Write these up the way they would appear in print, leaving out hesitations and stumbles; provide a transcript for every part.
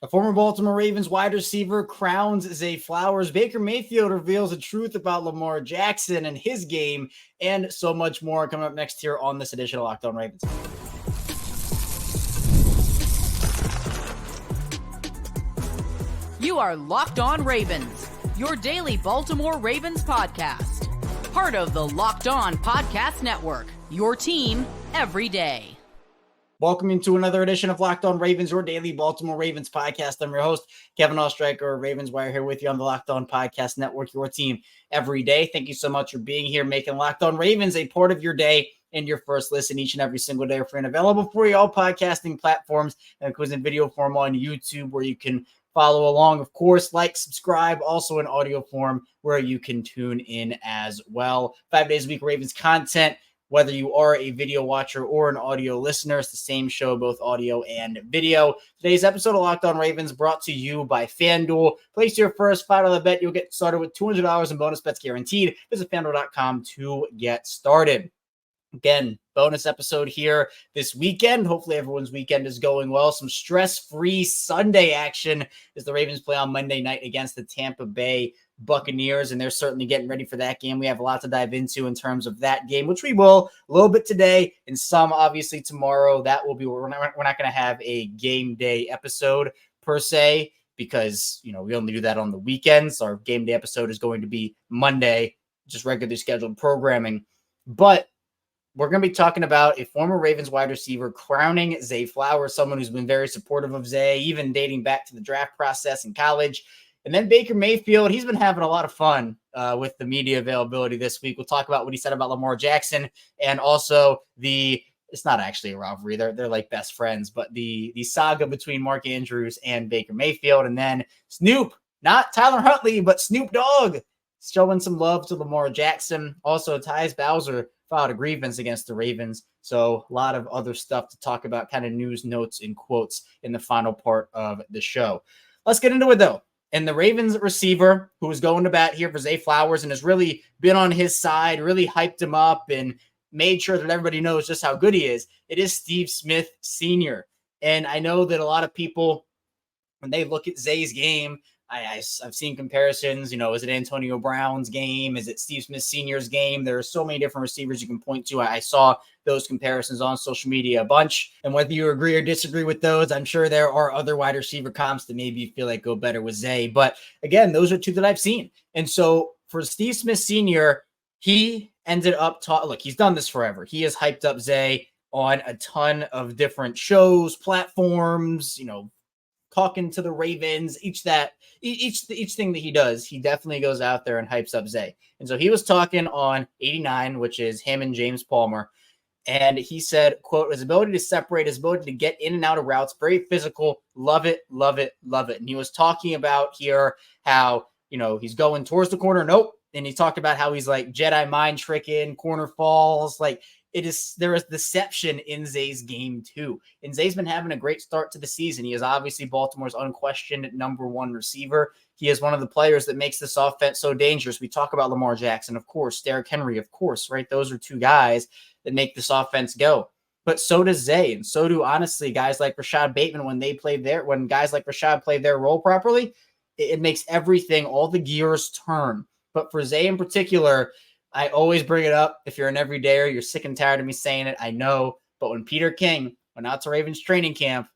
A former Baltimore Ravens wide receiver crowns Zay Flowers. Baker Mayfield reveals the truth about Lamar Jackson and his game, and so much more coming up next here on this edition of Locked On Ravens. You are Locked On Ravens, your daily Baltimore Ravens podcast. Part of the Locked On Podcast Network, your team every day. Welcome into another edition of Locked On Ravens, your daily Baltimore Ravens podcast. I'm your host, Kevin Ostreicher, Ravens Wire, here with you on the Locked On Podcast Network, your team every day. Thank you so much for being here, making Locked On Ravens a part of your day and your first listen each and every single day. We're free and available for you, all podcasting platforms, and of course in video form on YouTube, where you can follow along, of course, like, subscribe, also in audio form where you can tune in as well. 5 days a week, Ravens content. Whether you are a video watcher or an audio listener, it's the same show, both audio and video. Today's episode of Locked On Ravens brought to you by FanDuel. Place your first $5 bet. You'll get started with $200 in bonus bets guaranteed. Visit FanDuel.com to get started. Again, bonus episode here this weekend. Hopefully everyone's weekend is going well. Some stress-free Sunday action as the Ravens play on Monday night against the Tampa Bay Buccaneers, and they're certainly getting ready for that game. We have a lot to dive into in terms of that game, which we will a little bit today and some obviously tomorrow. That will be, we're not going to have a game day episode per se, because we only do that on the weekends. Our game day episode is going to be Monday, just regularly scheduled programming. But we're going to be talking about a former Ravens wide receiver crowning Zay Flowers, someone who's been very supportive of Zay, even dating back to the draft process in college. And then Baker Mayfield, he's been having a lot of fun with the media availability this week. We'll talk about what he said about Lamar Jackson, and also it's not actually a rivalry. They're like best friends, but the saga between Mark Andrews and Baker Mayfield. And then Snoop, not Tyler Huntley, but Snoop Dogg, showing some love to Lamar Jackson. Also, Tyus Bowser filed a grievance against the Ravens. So a lot of other stuff to talk about, kind of news, notes, and quotes in the final part of the show. Let's get into it, though. And the Ravens receiver who is going to bat here for Zay Flowers and has really been on his side, really hyped him up and made sure that everybody knows just how good he is. It is Steve Smith Sr. And I know that a lot of people, when they look at Zay's game, I've seen comparisons, is it Antonio Brown's game? Is it Steve Smith Sr.'s game? There are so many different receivers you can point to. I saw those comparisons on social media a bunch. And whether you agree or disagree with those, I'm sure there are other wide receiver comps that maybe you feel like go better with Zay. But again, those are two that I've seen. And so for Steve Smith Sr., he ended up, he's done this forever. He has hyped up Zay on a ton of different shows, platforms, talking to the Ravens, each thing that he does, he definitely goes out there and hypes up Zay. And so he was talking on 89, which is him and James Palmer. And he said, quote, his ability to separate, his ability to get in and out of routes, very physical. Love it, love it, love it. And he was talking about here how, he's going towards the corner. Nope. And he talked about how he's like Jedi mind tricking, corner falls, there is deception in Zay's game too. And Zay's been having a great start to the season. He is obviously Baltimore's unquestioned number one receiver. He is one of the players that makes this offense so dangerous. We talk about Lamar Jackson, of course, Derrick Henry, of course, right? Those are two guys that make this offense go. But so does Zay. And so do, honestly, guys like Rashad Bateman when guys like Rashad play their role properly, it makes everything, all the gears turn. But for Zay in particular, I always bring it up. If you're an everydayer, you're sick and tired of me saying it, I know. But when Peter King went out to Ravens training camp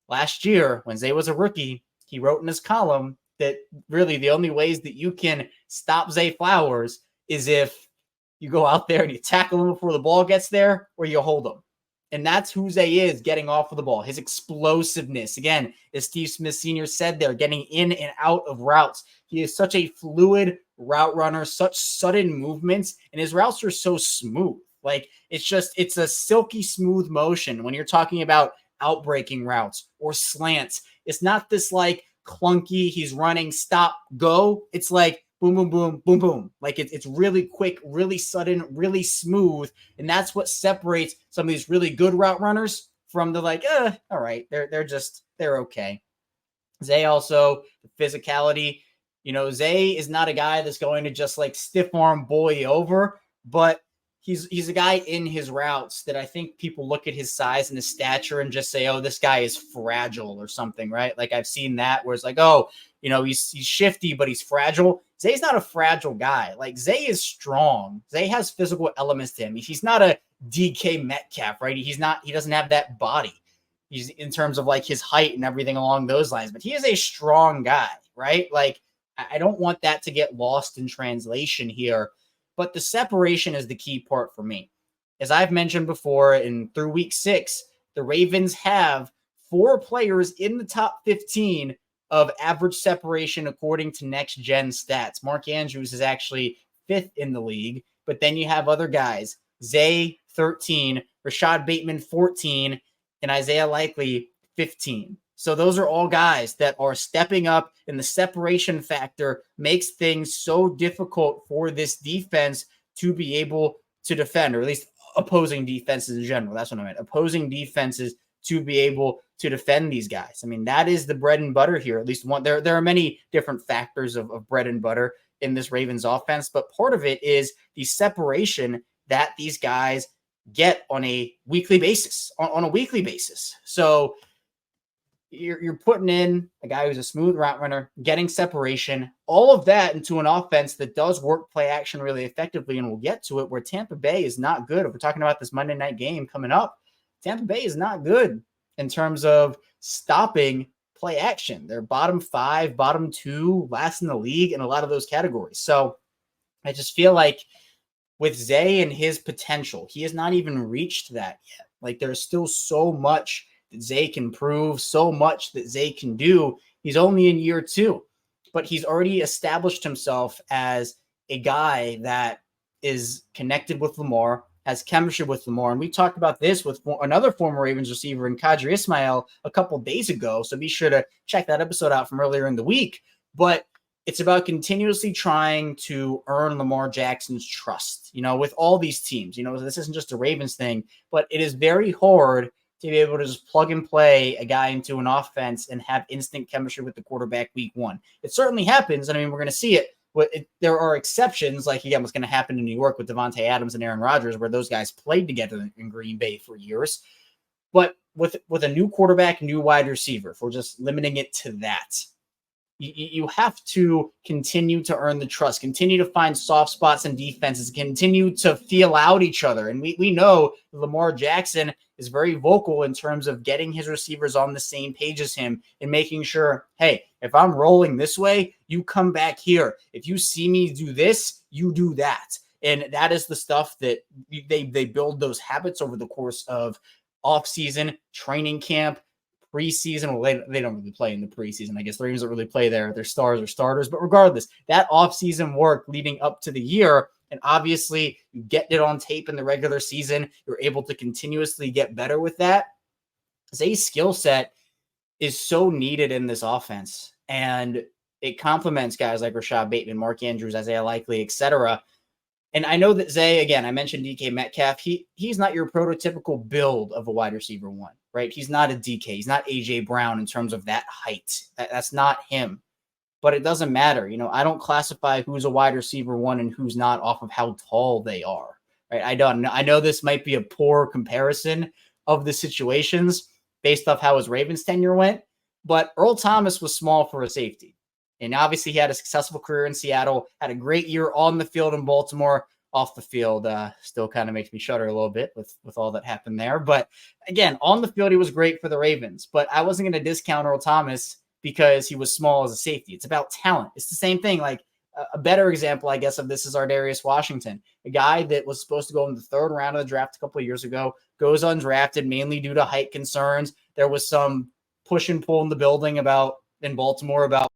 last year, when Zay was a rookie, he wrote in his column that really the only ways that you can stop Zay Flowers is if you go out there and you tackle him before the ball gets there, or you hold him. And that's who Zay is, getting off of the ball. His explosiveness. Again, as Steve Smith Sr. said there, getting in and out of routes. He is such a fluid route runner, such sudden movements, and his routes are so smooth. It's a silky smooth motion when you're talking about outbreaking routes or slants. It's not this clunky, he's running, stop, go. It's like boom, boom, boom, boom, boom. It's really quick, really sudden, really smooth. And that's what separates some of these really good route runners from the all right, they're okay. Zay also, the physicality. Zay is not a guy that's going to just stiff arm boy over, but he's a guy in his routes that I think people look at his size and his stature and just say, oh, this guy is fragile or something, right? Like I've seen that where it's like, oh, he's shifty, but he's fragile. Zay's not a fragile guy. Like Zay is strong. Zay has physical elements to him. He's not a DK Metcalf, right? He doesn't have that body. He's in terms of like his height and everything along those lines, but he is a strong guy, right? Like I don't want that to get lost in translation here, but the separation is the key part for me. As I've mentioned before, and through week 6, the Ravens have 4 players in the top 15 of average separation according to next gen stats. Mark Andrews is actually 5th in the league, but then you have other guys, Zay 13, Rashad Bateman 14, and Isaiah Likely 15. So those are all guys that are stepping up, and the separation factor makes things so difficult for this defense to be able to defend, or at least opposing defenses in general. That's what I meant. Opposing defenses to be able to defend these guys. I mean, that is the bread and butter here. At least one. There are many different factors of bread and butter in this Ravens offense, but part of it is the separation that these guys get on a weekly basis. On a weekly basis. So you're putting in a guy who's a smooth route runner, getting separation, all of that into an offense that does work play action really effectively, and we'll get to it, where Tampa Bay is not good. If we're talking about this Monday night game coming up, Tampa Bay is not good in terms of stopping play action. They're bottom 5, bottom 2, last in the league in a lot of those categories. So I just feel like with Zay and his potential, he has not even reached that yet. Like there's still so much that Zay can prove, so much that Zay can do. He's only in year 2, but he's already established himself as a guy that is connected with Lamar, has chemistry with Lamar. And we talked about this with another former Ravens receiver in Qadri Ismail a couple days ago. So be sure to check that episode out from earlier in the week. But it's about continuously trying to earn Lamar Jackson's trust, with all these teams. This isn't just a Ravens thing, but it is very hard to be able to just plug and play a guy into an offense and have instant chemistry with the quarterback week 1. It certainly happens. And I mean, we're going to see it. There are exceptions, like, again, what's going to happen in New York with Devontae Adams and Aaron Rodgers, where those guys played together in Green Bay for years. But with a new quarterback, new wide receiver, if we're just limiting it to that, you have to continue to earn the trust, continue to find soft spots in defenses, continue to feel out each other. And we know Lamar Jackson is very vocal in terms of getting his receivers on the same page as him and making sure, hey, if I'm rolling this way, you come back here. If you see me do this, you do that. And that is the stuff that they build those habits over the course of offseason, training camp, preseason. Well, they don't really play in the preseason. I guess the Ravens don't really play there. Their stars are starters. But regardless, that offseason work leading up to the year, and obviously you get it on tape in the regular season, you're able to continuously get better with that. Zay's skill set is so needed in this offense, and it complements guys like Rashad Bateman, Mark Andrews, Isaiah Likely, etc. And I know that Zay, again, I mentioned DK Metcalf. He's not your prototypical build of a wide receiver 1, right? He's not a DK. He's not AJ Brown in terms of that height. That's not him. But it doesn't matter. I don't classify who's a wide receiver 1 and who's not off of how tall they are, right? I know this might be a poor comparison of the situations based off how his Ravens tenure went, but Earl Thomas was small for a safety. And obviously he had a successful career in Seattle, had a great year on the field in Baltimore. Off the field still kind of makes me shudder a little bit with all that happened there. But again, on the field, he was great for the Ravens. But I wasn't going to discount Earl Thomas because he was small as a safety. It's about talent. It's the same thing. Like a better example, I guess, of this is Ardarius Washington, a guy that was supposed to go in the 3rd round of the draft a couple of years ago, goes undrafted mainly due to height concerns. There was some push and pull in the building in Baltimore about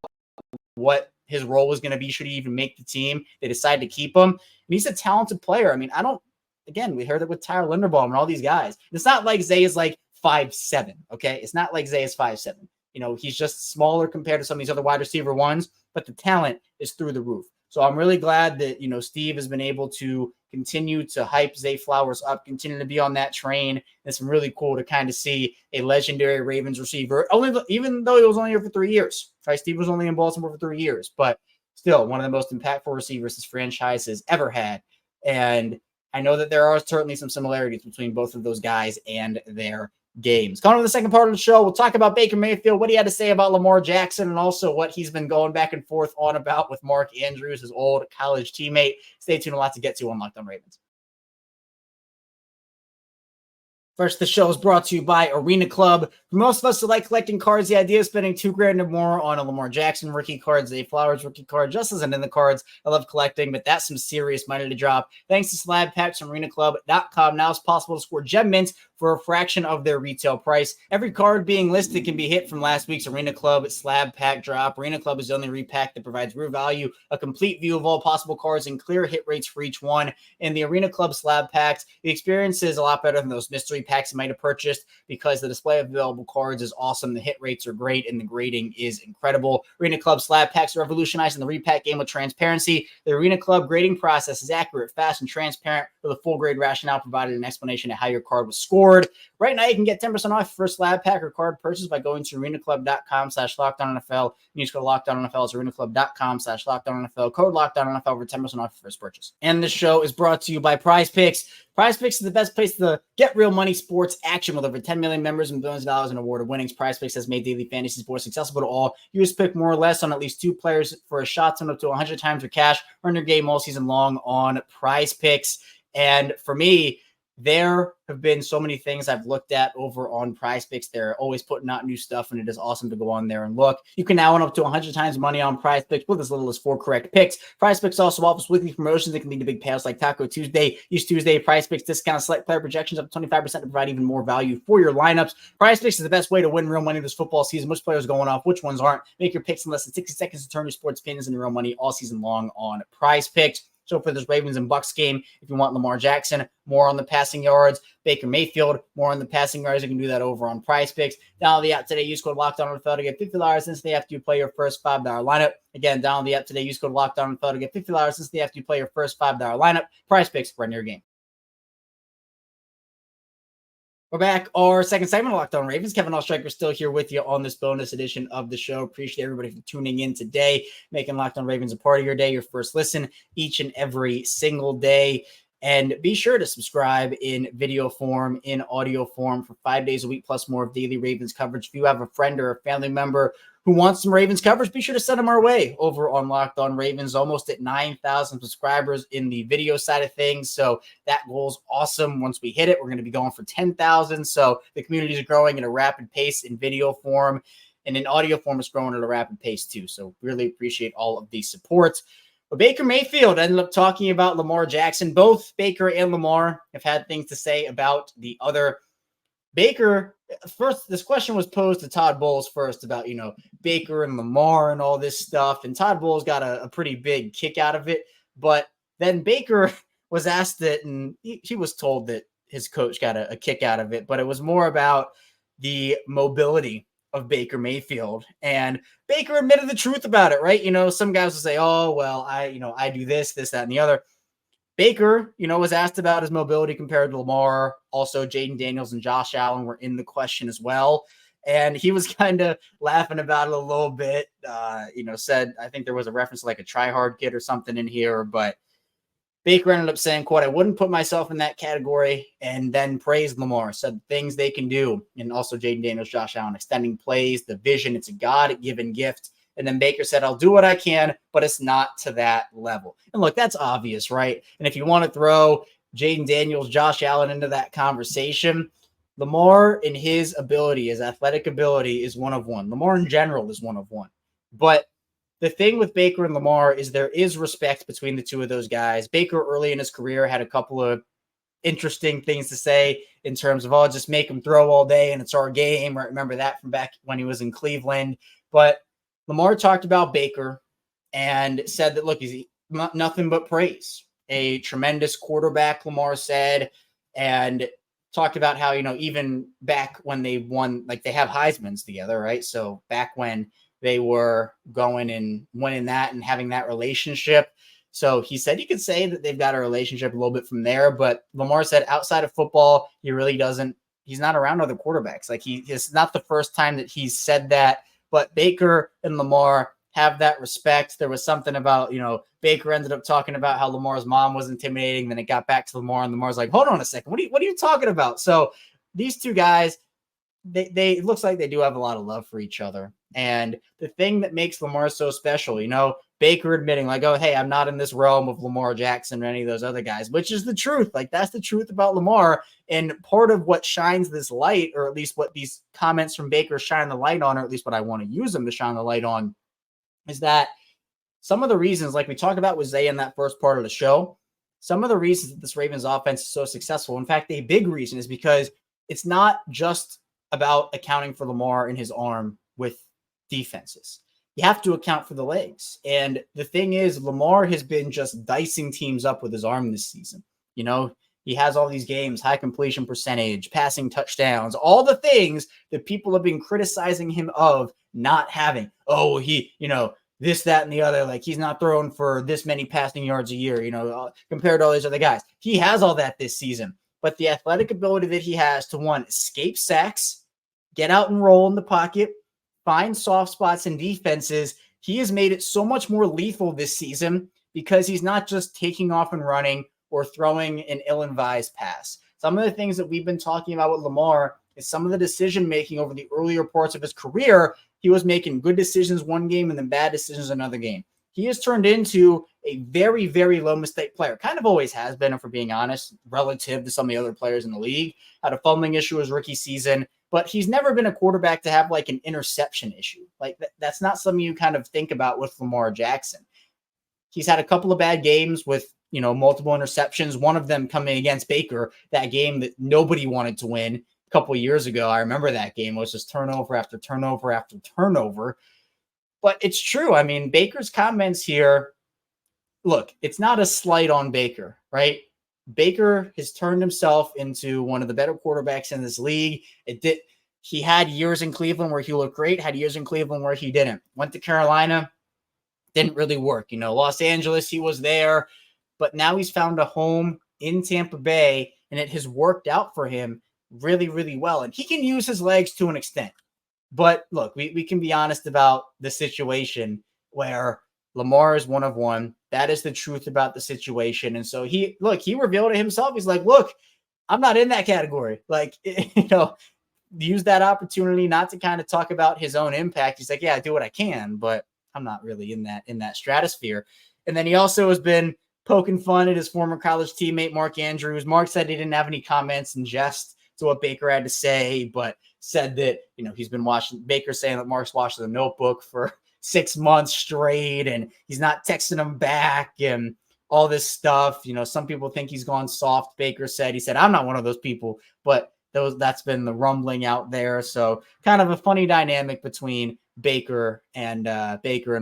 what his role was going to be should he even make the team. They decided to keep him. And he's a talented player. I mean, we heard it with Tyler Linderbaum and all these guys. It's not like Zay is like 5'7", okay? It's not like Zay is 5'7". He's just smaller compared to some of these other wide receiver 1s, but the talent is through the roof. So I'm really glad that, Steve has been able to continue to hype Zay Flowers up, continue to be on that train. It's really cool to kind of see a legendary Ravens receiver, even though he was only here for 3 years. Right? Steve was only in Baltimore for 3 years, but still one of the most impactful receivers this franchise has ever had. And I know that there are certainly some similarities between both of those guys and their games. Coming to the second part of the show, we'll talk about Baker Mayfield, what he had to say about Lamar Jackson, and also what he's been going back and forth on about with Mark Andrews, his old college teammate. Stay tuned, a lot to get to on Locked On Ravens. First, the show is brought to you by Arena Club. For most of us who like collecting cards, the idea of spending $2,000 or more on a Lamar Jackson rookie card, Zay Flowers rookie card, just isn't in the cards. I love collecting, but that's some serious money to drop. Thanks to slab packs from arenaclub.com, now it's possible to score gem mints for a fraction of their retail price. Every card being listed can be hit from last week's Arena Club slab pack drop. Arena Club is the only repack that provides real value, a complete view of all possible cards, and clear hit rates for each one. In the Arena Club slab packs, the experience is a lot better than those mystery packs you might have purchased because the display of available cards is awesome, the hit rates are great, and the grading is incredible. Arena Club slab packs are revolutionizing the repack game with transparency. The Arena Club grading process is accurate, fast, and transparent with a full grade rationale provided an explanation of how your card was scored. Right now, you can get 10% off your first slab pack or card purchase by going to arenaclub.com/LockedOnNFL. Use code LockedOnNFL. It's arenaclub.com/LockedOnNFL. Code LockedOnNFL for 10% off your first purchase. And this show is brought to you by Prize Picks. Prize Picks is the best place to get real money sports action with over 10 million members and billions of dollars in awarded winnings. Prize Picks has made daily fantasy sports accessible to all. You just pick more or less on at least 2 players for a shot ton up to 100 times your cash. Earn your game all season long on Prize Picks. And for me, there have been so many things I've looked at over on Prize Picks. They're always putting out new stuff, and it is awesome to go on there and look. You can now earn up to 100 times money on Prize Picks with as little as 4 correct picks. Prize Picks also offers weekly promotions that can lead to big payouts like Taco Tuesday. Each Tuesday, Prize Picks discount select player projections up to 25% to provide even more value for your lineups. Prize Picks is the best way to win real money this football season. Which players are going off, which ones aren't. Make your picks in less than 60 seconds to turn your sports opinions into real money all season long on Prize Picks. So for this Ravens and Bucs game, if you want Lamar Jackson, more on the passing yards. Baker Mayfield, more on the passing yards. You can do that over on Prize Picks. Download the app today. Use code LockedOnNFL to get $50 instantly after you play your first $5 lineup. Again, download the app today. Use code LockedOnNFL to get $50 instantly after you play your first $5 lineup. Prize Picks, run your game. We're back. Our second segment of Locked On Ravens. Kevin Oestreicher still here with you on this bonus edition of the show. Appreciate everybody for tuning in today, making Locked On Ravens a part of your day, your first listen each and every single day. And be sure to subscribe in video form, in audio form for 5 days a week, plus more of daily Ravens coverage. If you have a friend or a family member who wants some Ravens coverage, be sure to send them our way over on Locked On Ravens. Almost at 9,000 subscribers in the video side of things. So that goal's awesome. Once we hit it, we're going to be going for 10,000. So the community is growing at a rapid pace in video form, and in audio form is growing at a rapid pace too. So really appreciate all of the support. But Baker Mayfield ended up talking about Lamar Jackson. Both Baker and Lamar have had things to say about the other. Baker, first, this question was posed to Todd Bowles first about, Baker and Lamar and all this stuff. And Todd Bowles got a pretty big kick out of it. But then Baker was asked it, and he was told that his coach got a kick out of it. But it was more about the mobility of Baker Mayfield, and Baker admitted the truth about it, right? Some guys will say, oh, well, I do this, that, and the other. Baker, was asked about his mobility compared to Lamar. Also, Jaden Daniels and Josh Allen were in the question as well. And he was kind of laughing about it a little bit, said, I think there was a reference to like a try-hard kid or something in here, but Baker ended up saying, quote, I wouldn't put myself in that category, and then praised Lamar, said things they can do. And also Jaden Daniels, Josh Allen, extending plays, the vision, it's a God-given gift. And then Baker said, I'll do what I can, but it's not to that level. And look, that's obvious, right? And if you want to throw Jaden Daniels, Josh Allen into that conversation, Lamar in his ability, his athletic ability is one of one. Lamar in general is one of one. But the thing with Baker and Lamar is there is respect between the two of those guys. Baker early in his career had a couple of interesting things to say in terms of, just make him throw all day and it's our game. I remember that from back when he was in Cleveland. But Lamar talked about Baker and said that, look, he's nothing but praise. A tremendous quarterback, Lamar said, and talked about how, even back when they won, like they have Heismans together, right? So back when they were going and winning that and having that relationship. So he said you could say that they've got a relationship a little bit from there, but Lamar said outside of football, he's not around other quarterbacks. Like it's not the first time that he's said that, but Baker and Lamar have that respect. There was something about, Baker ended up talking about how Lamar's mom was intimidating. Then it got back to Lamar, and Lamar's like, hold on a second. What are you talking about? So these two guys, they it looks like they do have a lot of love for each other. And the thing that makes Lamar so special, Baker admitting like, oh, hey, I'm not in this realm of Lamar Jackson or any of those other guys, which is the truth. Like, that's the truth about Lamar. And part of what shines this light, or at least what these comments from Baker shine the light on, or at least what I want to use them to shine the light on, is that some of the reasons, like we talked about with Zay in that first part of the show, some of the reasons that this Ravens offense is so successful, in fact, a big reason is because it's not just about accounting for Lamar and his arm with defenses. You have to account for the legs. And the thing is, Lamar has been just dicing teams up with his arm this season. He has all these games, high completion percentage, passing touchdowns, all the things that people have been criticizing him of not having. Oh, this, that, and the other. Like, he's not throwing for this many passing yards a year, compared to all these other guys. He has all that this season. But the athletic ability that he has to, one, escape sacks, get out and roll in the pocket, find soft spots in defenses, he has made it so much more lethal this season because he's not just taking off and running or throwing an ill-advised pass. Some of the things that we've been talking about with Lamar is some of the decision-making over the earlier parts of his career. He was making good decisions one game and then bad decisions another game. He has turned into a very, very low mistake player. Kind of always has been, if we're being honest, relative to some of the other players in the league. Had a fumbling issue his rookie season, but he's never been a quarterback to have like an interception issue. Like that's not something you kind of think about with Lamar Jackson. He's had a couple of bad games with, multiple interceptions. One of them coming against Baker, that game that nobody wanted to win a couple of years ago. I remember that game. It was just turnover after turnover after turnover. But it's true. I mean, Baker's comments here, look, it's not a slight on Baker, right? Baker has turned himself into one of the better quarterbacks in this league. He had years in Cleveland where he looked great, had years in Cleveland where he didn't. Went to Carolina, didn't really work. Los Angeles, he was there, but now he's found a home in Tampa Bay, and it has worked out for him really, really well. And he can use his legs to an extent. But look, we can be honest about the situation where Lamar is one of one. That is the truth about the situation. And so he revealed it himself. He's like, look, I'm not in that category. Like, use that opportunity not to kind of talk about his own impact. He's like, yeah, I do what I can, but I'm not really in that stratosphere. And then he also has been poking fun at his former college teammate, Mark Andrews. Mark said he didn't have any comments in jest to what Baker had to say, but said that, he's been watching Baker saying that Mark's watching The Notebook for 6 months straight and he's not texting him back and all this stuff. Some people think he's gone soft. Baker said, I'm not one of those people, but that's been the rumbling out there. So kind of a funny dynamic between Baker and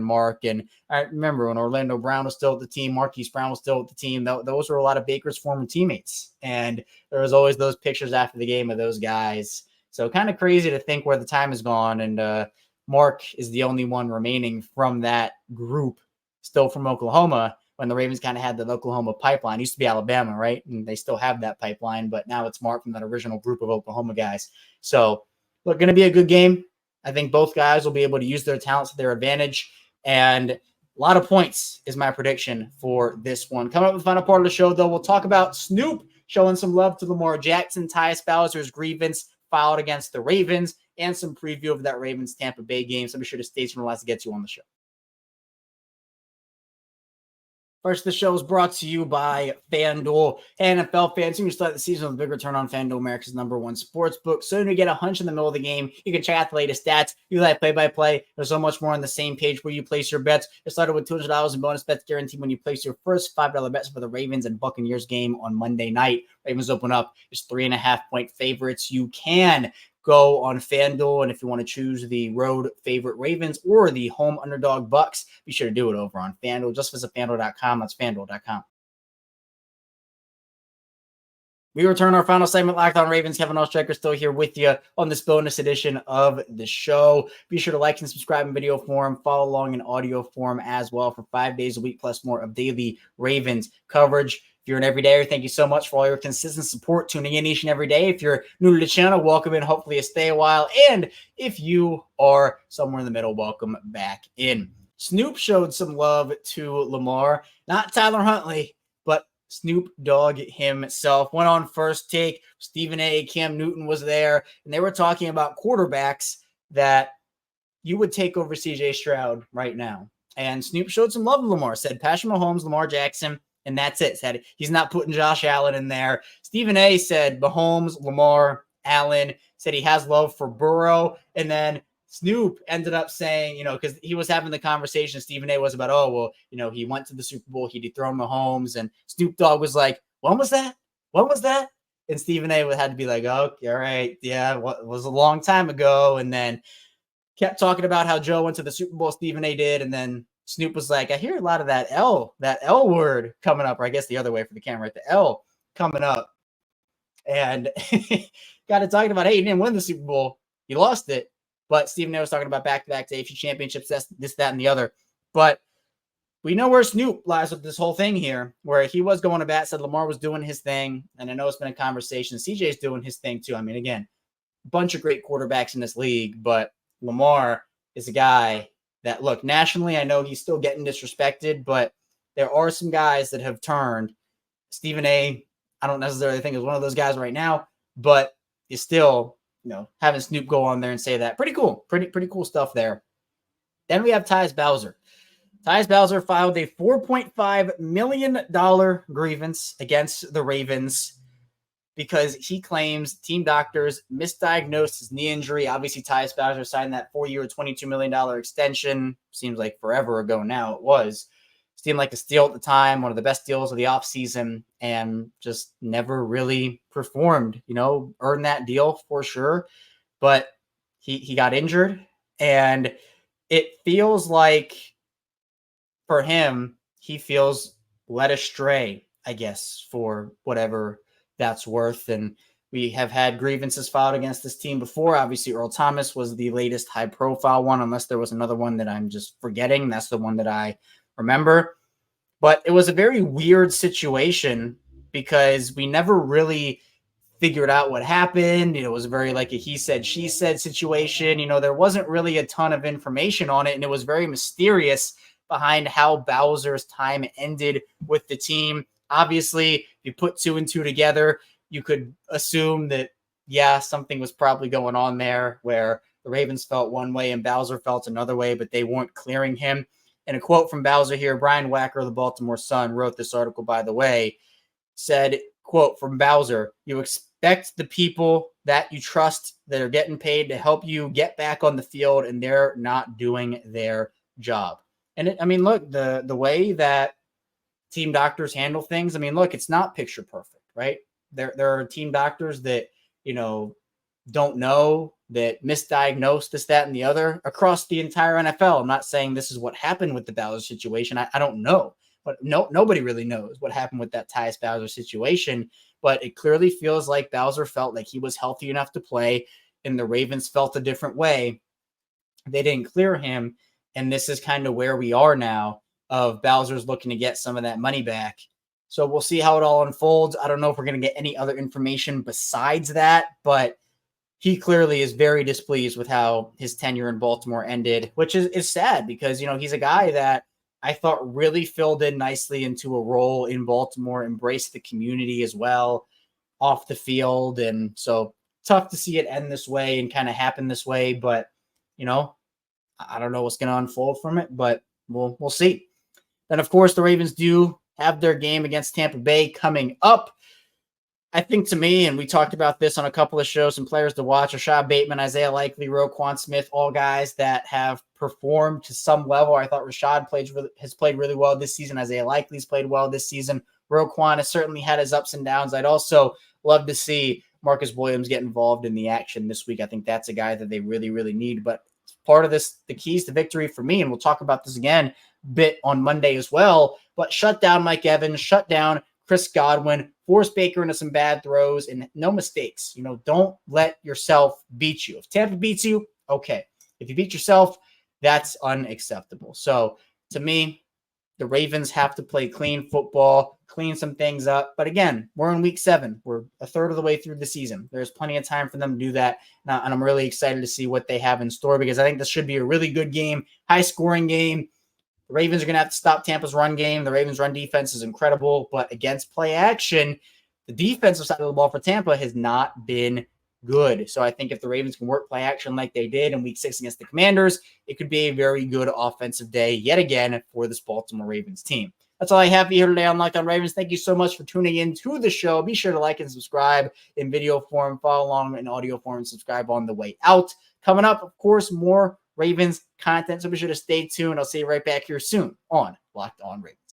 Mark. And I remember when Orlando Brown was still at the team, Marquise Brown was still at the team. Those were a lot of Baker's former teammates. And there was always those pictures after the game of those guys. So kind of crazy to think where the time has gone. And Mark is the only one remaining from that group, still from Oklahoma, when the Ravens kind of had the Oklahoma pipeline. It used to be Alabama, right? And they still have that pipeline, but now it's Mark from that original group of Oklahoma guys. So look, going to be a good game. I think both guys will be able to use their talents to their advantage. And a lot of points is my prediction for this one. Coming up with the final part of the show, though, we'll talk about Snoop showing some love to Lamar Jackson, Tyus Bowser's grievance filed against the Ravens, and some preview of that Ravens Tampa Bay game. So be sure to stay tuned for lots to get you on the show. First, the show is brought to you by FanDuel. NFL fans, you can start the season with a big return on FanDuel, America's #1 sports book. So when you get a hunch in the middle of the game, you can check out the latest stats. You like play-by-play. There's so much more on the same page where you place your bets. Get started with $200 in bonus bets guaranteed when you place your first $5 bets for the Ravens and Buccaneers game on Monday night. Ravens open up as 3.5-point favorites. You can go on FanDuel, and if you want to choose the road favorite Ravens or the home underdog Bucks, be sure to do it over on FanDuel. Just visit FanDuel.com. That's FanDuel.com. We return our final segment, Locked On Ravens. Kevin Oestreicher still here with you on this bonus edition of the show. Be sure to like and subscribe in video form, follow along in audio form as well for 5 days a week plus more of daily Ravens coverage. If you're an everydayer, thank you so much for all your consistent support, tuning in each and every day. If you're new to the channel, welcome in. Hopefully you stay a while. And if you are somewhere in the middle, welcome back in. Snoop showed some love to Lamar, not Tyler Huntley, but Snoop Dogg himself. Went on First Take. Stephen A. Cam Newton was there, and they were talking about quarterbacks that you would take over CJ Stroud right now. And Snoop showed some love to Lamar, said Patrick Mahomes, Lamar Jackson, and that's it. Said he's not putting Josh Allen in there. Stephen A. said Mahomes, Lamar, Allen, said he has love for Burrow. And then Snoop ended up saying, because he was having the conversation, Stephen A. was about, he went to the Super Bowl, he dethroned Mahomes. And Snoop Dogg was like, when was that? When was that? And Stephen A. had to be like, oh, all right, yeah, it was a long time ago. And then kept talking about how Joe went to the Super Bowl, Stephen A. did, and then Snoop was like, I hear a lot of that L word coming up, or I guess the other way for the camera, right? The L coming up. And got to talking about, hey, he didn't win the Super Bowl. He lost it. But Stephen A. was talking about back-to-back AFC championships, this, that, and the other. But we know where Snoop lies with this whole thing here, where he was going to bat, said Lamar was doing his thing, and I know it's been a conversation. CJ's doing his thing too. I mean, again, a bunch of great quarterbacks in this league, but Lamar is a guy that, look, nationally, I know he's still getting disrespected, but there are some guys that have turned. Stephen A., I don't necessarily think is one of those guys right now, but is still, having Snoop go on there and say that. Pretty cool. Pretty cool stuff there. Then we have Tyus Bowser. Tyus Bowser filed a $4.5 million grievance against the Ravens because he claims team doctors misdiagnosed his knee injury. Obviously, Tyus Bowser signed that 4-year, $22 million extension. Seems like forever ago now it was. Seemed like a steal at the time, one of the best deals of the offseason, and just never really performed. Earned that deal for sure, but he got injured, and it feels like for him, he feels led astray, I guess, for whatever that's worth. And we have had grievances filed against this team before. Obviously, Earl Thomas was the latest high-profile one, unless there was another one that I'm just forgetting. That's the one that I remember. But it was a very weird situation because we never really figured out what happened. It was very like a he said, she said situation. There wasn't really a ton of information on it, and it was very mysterious behind how Bowser's time ended with the team. Obviously, if you put 2 and 2 together, you could assume that, yeah, something was probably going on there where the Ravens felt one way and Bowser felt another way, but they weren't clearing him. And a quote from Bowser here, Brian Wacker of the Baltimore Sun wrote this article, by the way, said, quote from Bowser, you expect the people that you trust that are getting paid to help you get back on the field, and they're not doing their job. And look, the way that team doctors handle things, it's not picture perfect, right? There are team doctors that, don't know, that misdiagnosed this, that, and the other across the entire NFL. I'm not saying this is what happened with the Bowser situation. I don't know, but nobody really knows what happened with that Tyus Bowser situation. But it clearly feels like Bowser felt like he was healthy enough to play, and the Ravens felt a different way. They didn't clear him, and this is kind of where we are now, of Bowser's looking to get some of that money back. So we'll see how it all unfolds. I don't know if we're going to get any other information besides that, but he clearly is very displeased with how his tenure in Baltimore ended, which is sad because, he's a guy that I thought really filled in nicely into a role in Baltimore, embraced the community as well off the field. And so tough to see it end this way and kind of happen this way. But, I don't know what's going to unfold from it, but we'll see. Then, of course, the Ravens do have their game against Tampa Bay coming up. I think to me, and we talked about this on a couple of shows, some players to watch, Rashad Bateman, Isaiah Likely, Roquan Smith, all guys that have performed to some level. I thought Rashad has played really well this season. Isaiah Likely's played well this season. Roquan has certainly had his ups and downs. I'd also love to see Marcus Williams get involved in the action this week. I think that's a guy that they really, really need. But part of this, the keys to victory for me, and we'll talk about this again a bit on Monday as well, but shut down Mike Evans, shut down Chris Godwin, force Baker into some bad throws, and no mistakes. Don't let yourself beat you. If Tampa beats you, okay. If you beat yourself, that's unacceptable. So to me, the Ravens have to play clean football, clean some things up. But again, we're in week 7. We're a third of the way through the season. There's plenty of time for them to do that. And I'm really excited to see what they have in store because I think this should be a really good game, high-scoring game. The Ravens are going to have to stop Tampa's run game. The Ravens' run defense is incredible, but against play action, the defensive side of the ball for Tampa has not been good. So I think if the Ravens can work play action like they did in week 6 against the Commanders, it could be a very good offensive day yet again for this Baltimore Ravens team. That's all I have for you here today on Locked On Ravens. Thank you so much for tuning in to the show. Be sure to like and subscribe in video form, follow along in audio form, and subscribe on the way out. Coming up, of course, more Ravens content, so be sure to stay tuned. I'll see you right back here soon on Locked On Ravens.